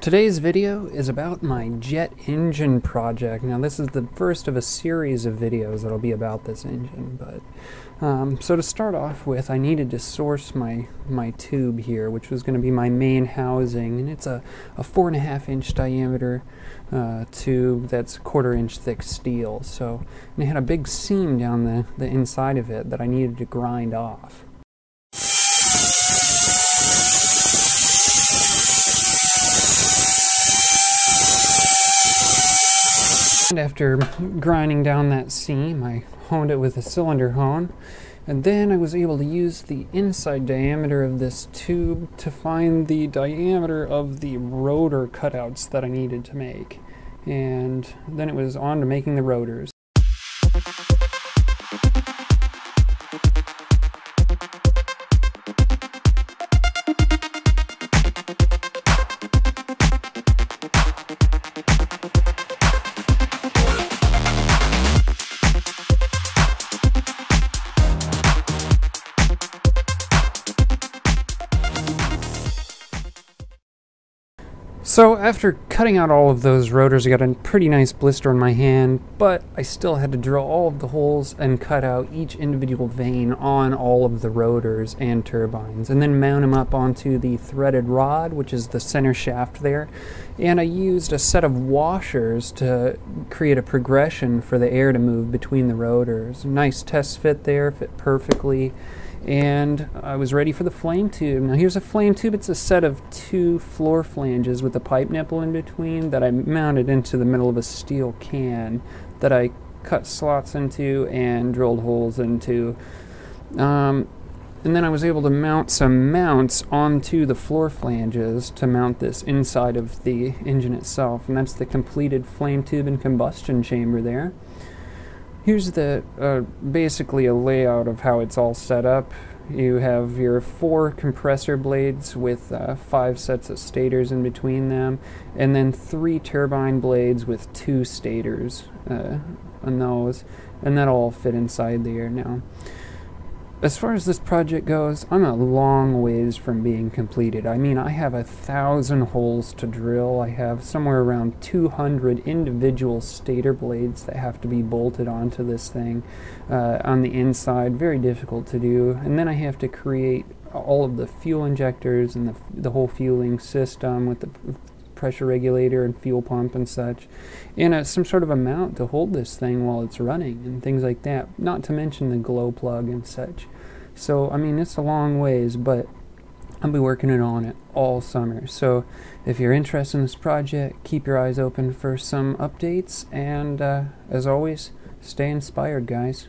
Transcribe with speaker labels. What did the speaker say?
Speaker 1: Today's video is about my jet engine project. Now this is the first of a series of videos that'll be about this engine, but so to start off with, I needed to source my tube here, which was going to be my main housing, and it's a 4.5-inch diameter tube that's 1/4-inch thick steel. So and it had a big seam down the inside of it that I needed to grind off. And after grinding down that seam, I honed it with a cylinder hone, and then I was able to use the inside diameter of this tube to find the diameter of the rotor cutouts that I needed to make. And then it was on to making the rotors. So after cutting out all of those rotors, I got a pretty nice blister on my hand, but I still had to drill all of the holes and cut out each individual vane on all of the rotors and turbines, and then mount them up onto the threaded rod, which is the center shaft there. And I used a set of washers to create a progression for the air to move between the rotors. Nice test fit there, fit perfectly. And I was ready for the flame tube. Now here's a flame tube. It's a set of 2 floor flanges with a pipe nipple in between that I mounted into the middle of a steel can that I cut slots into and drilled holes into. And then I was able to mount some mounts onto the floor flanges to mount this inside of the engine itself. And that's the completed flame tube and combustion chamber there. Here's the basically a layout of how it's all set up. You have your 4 compressor blades with 5 sets of stators in between them, and then 3 turbine blades with 2 stators on those, and that'll all fit inside there. Now, as far as this project goes, I'm a long ways from being completed. I mean, I have 1,000 holes to drill. I have somewhere around 200 individual stator blades that have to be bolted onto this thing on the inside. Very difficult to do. And then I have to create all of the fuel injectors and the whole fueling system with the pressure regulator and fuel pump and such, and some sort of a mount to hold this thing while it's running and things like that, not to mention the glow plug and such. So I mean, it's a long ways, but I'll be working on it all summer. So if you're interested in this project, keep your eyes open for some updates, and as always, stay inspired, guys.